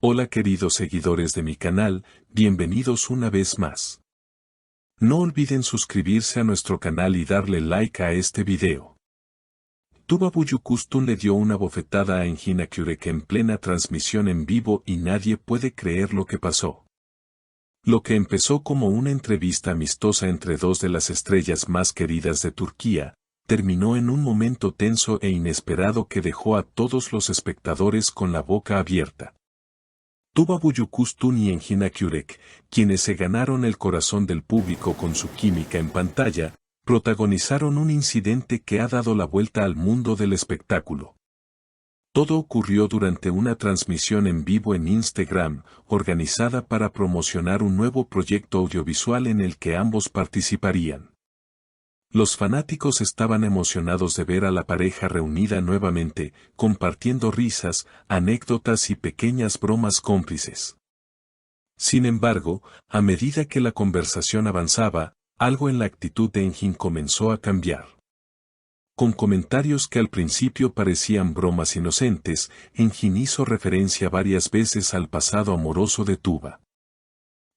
Hola queridos seguidores de mi canal, bienvenidos una vez más. No olviden suscribirse a nuestro canal y darle like a este video. Tuba Büyüküstün le dio una bofetada a Engin Akyürek en plena transmisión en vivo y nadie puede creer lo que pasó. Lo que empezó como una entrevista amistosa entre dos de las estrellas más queridas de Turquía, terminó en un momento tenso e inesperado que dejó a todos los espectadores con la boca abierta. Tuba Büyüküstün y Engin Akyürek, quienes se ganaron el corazón del público con su química en pantalla, protagonizaron un incidente que ha dado la vuelta al mundo del espectáculo. Todo ocurrió durante una transmisión en vivo en Instagram, organizada para promocionar un nuevo proyecto audiovisual en el que ambos participarían. Los fanáticos estaban emocionados de ver a la pareja reunida nuevamente, compartiendo risas, anécdotas y pequeñas bromas cómplices. Sin embargo, a medida que la conversación avanzaba, algo en la actitud de Engin comenzó a cambiar. Con comentarios que al principio parecían bromas inocentes, Engin hizo referencia varias veces al pasado amoroso de Tuba.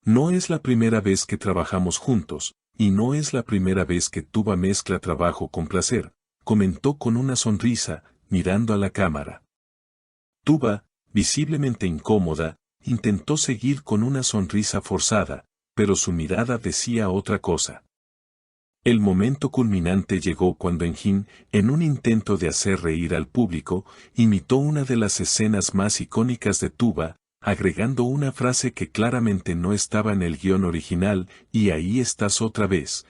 No es la primera vez que trabajamos juntos, y no es la primera vez que Tuba mezcla trabajo con placer, comentó con una sonrisa, mirando a la cámara. Tuba, visiblemente incómoda, intentó seguir con una sonrisa forzada, pero su mirada decía otra cosa. El momento culminante llegó cuando Engin, en un intento de hacer reír al público, imitó una de las escenas más icónicas de Tuba, agregando una frase que claramente no estaba en el guión original, y ahí estás otra vez,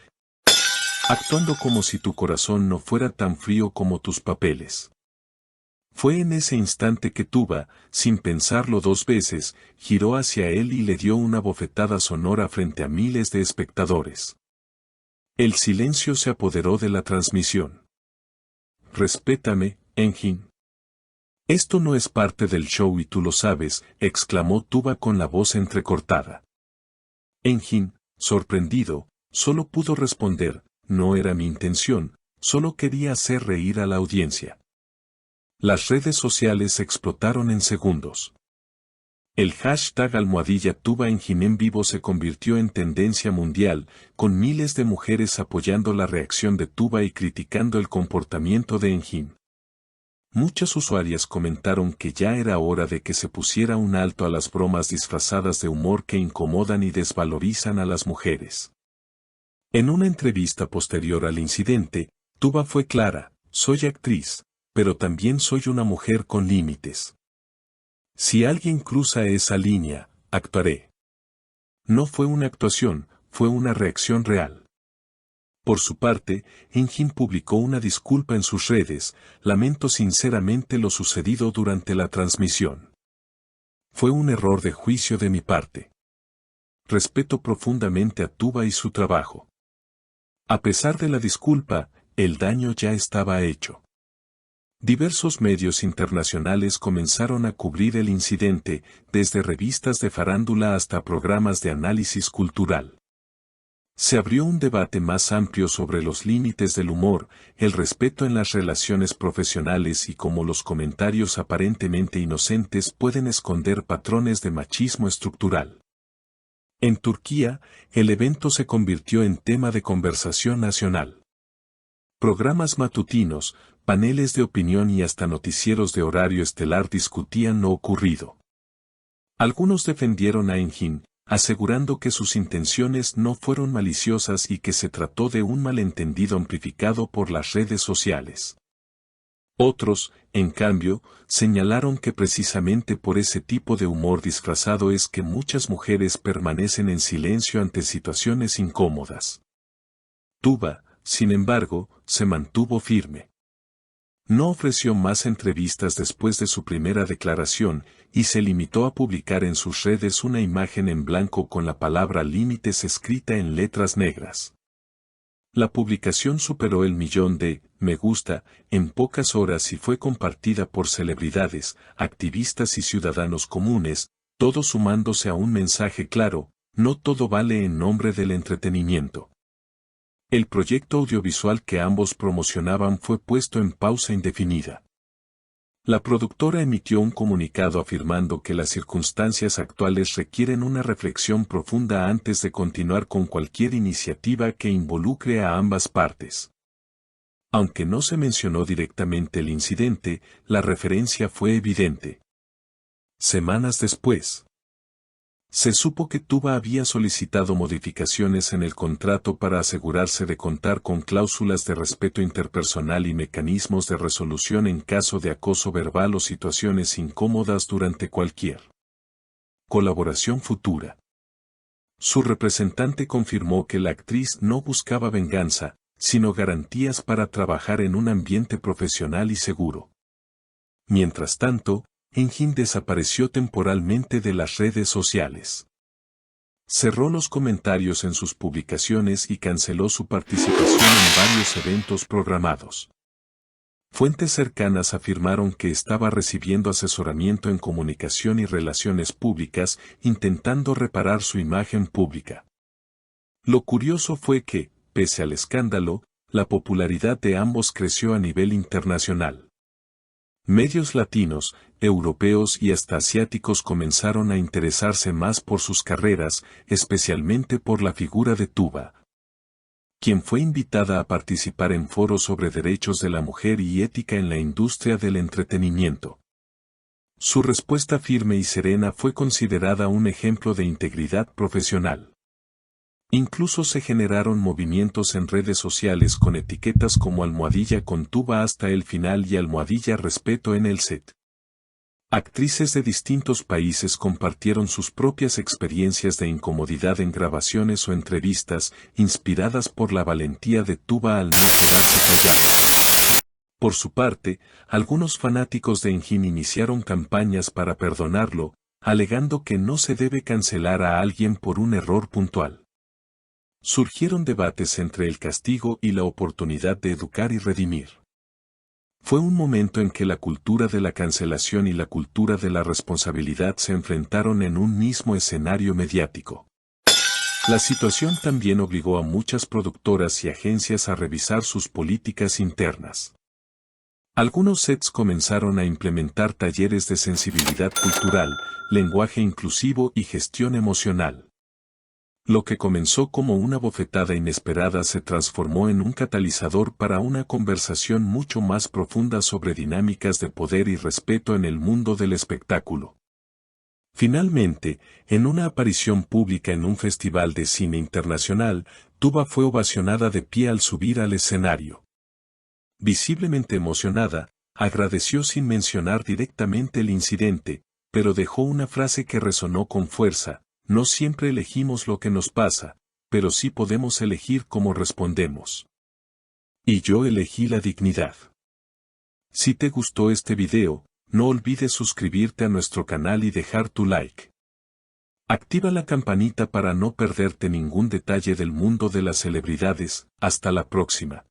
actuando como si tu corazón no fuera tan frío como tus papeles. Fue en ese instante que Tuba, sin pensarlo dos veces, giró hacia él y le dio una bofetada sonora frente a miles de espectadores. El silencio se apoderó de la transmisión. «Respétame, Engin. Esto no es parte del show y tú lo sabes», exclamó Tuba con la voz entrecortada. Engin, sorprendido, solo pudo responder, «No era mi intención, solo quería hacer reír a la audiencia». Las redes sociales explotaron en segundos. El hashtag #Tuba Engin en vivo se convirtió en tendencia mundial, con miles de mujeres apoyando la reacción de Tuba y criticando el comportamiento de Engin. Muchas usuarias comentaron que ya era hora de que se pusiera un alto a las bromas disfrazadas de humor que incomodan y desvalorizan a las mujeres. En una entrevista posterior al incidente, Tuba fue clara: «Soy actriz, pero también soy una mujer con límites. Si alguien cruza esa línea, actuaré». No fue una actuación, fue una reacción real. Por su parte, Engin publicó una disculpa en sus redes: «Lamento sinceramente lo sucedido durante la transmisión. Fue un error de juicio de mi parte. Respeto profundamente a Tuba y su trabajo». A pesar de la disculpa, el daño ya estaba hecho. Diversos medios internacionales comenzaron a cubrir el incidente, desde revistas de farándula hasta programas de análisis cultural. Se abrió un debate más amplio sobre los límites del humor, el respeto en las relaciones profesionales y cómo los comentarios aparentemente inocentes pueden esconder patrones de machismo estructural. En Turquía, el evento se convirtió en tema de conversación nacional. Programas matutinos, paneles de opinión y hasta noticieros de horario estelar discutían lo ocurrido. Algunos defendieron a Engin, asegurando que sus intenciones no fueron maliciosas y que se trató de un malentendido amplificado por las redes sociales. Otros, en cambio, señalaron que precisamente por ese tipo de humor disfrazado es que muchas mujeres permanecen en silencio ante situaciones incómodas. Tuba, sin embargo, se mantuvo firme. No ofreció más entrevistas después de su primera declaración, y se limitó a publicar en sus redes una imagen en blanco con la palabra límites escrita en letras negras. La publicación superó el 1.000.000 de me gusta en pocas horas y fue compartida por celebridades, activistas y ciudadanos comunes, todos sumándose a un mensaje claro: no todo vale en nombre del entretenimiento. El proyecto audiovisual que ambos promocionaban fue puesto en pausa indefinida. La productora emitió un comunicado afirmando que las circunstancias actuales requieren una reflexión profunda antes de continuar con cualquier iniciativa que involucre a ambas partes. Aunque no se mencionó directamente el incidente, la referencia fue evidente. Semanas después, se supo que Tuba había solicitado modificaciones en el contrato para asegurarse de contar con cláusulas de respeto interpersonal y mecanismos de resolución en caso de acoso verbal o situaciones incómodas durante cualquier colaboración futura. Su representante confirmó que la actriz no buscaba venganza, sino garantías para trabajar en un ambiente profesional y seguro. Mientras tanto, Engin desapareció temporalmente de las redes sociales. Cerró los comentarios en sus publicaciones y canceló su participación en varios eventos programados. Fuentes cercanas afirmaron que estaba recibiendo asesoramiento en comunicación y relaciones públicas, intentando reparar su imagen pública. Lo curioso fue que, pese al escándalo, la popularidad de ambos creció a nivel internacional. Medios latinos, europeos y hasta asiáticos comenzaron a interesarse más por sus carreras, especialmente por la figura de Tuba, quien fue invitada a participar en foros sobre derechos de la mujer y ética en la industria del entretenimiento. Su respuesta firme y serena fue considerada un ejemplo de integridad profesional. Incluso se generaron movimientos en redes sociales con etiquetas como #con Tuba hasta el final y #respeto en el set. Actrices de distintos países compartieron sus propias experiencias de incomodidad en grabaciones o entrevistas, inspiradas por la valentía de Tuba al no quedarse callada. Por su parte, algunos fanáticos de Engin iniciaron campañas para perdonarlo, alegando que no se debe cancelar a alguien por un error puntual. Surgieron debates entre el castigo y la oportunidad de educar y redimir. Fue un momento en que la cultura de la cancelación y la cultura de la responsabilidad se enfrentaron en un mismo escenario mediático. La situación también obligó a muchas productoras y agencias a revisar sus políticas internas. Algunos sets comenzaron a implementar talleres de sensibilidad cultural, lenguaje inclusivo y gestión emocional. Lo que comenzó como una bofetada inesperada se transformó en un catalizador para una conversación mucho más profunda sobre dinámicas de poder y respeto en el mundo del espectáculo. Finalmente, en una aparición pública en un festival de cine internacional, Tuba fue ovacionada de pie al subir al escenario. Visiblemente emocionada, agradeció sin mencionar directamente el incidente, pero dejó una frase que resonó con fuerza: no siempre elegimos lo que nos pasa, pero sí podemos elegir cómo respondemos. Y yo elegí la dignidad. Si te gustó este video, no olvides suscribirte a nuestro canal y dejar tu like. Activa la campanita para no perderte ningún detalle del mundo de las celebridades. Hasta la próxima.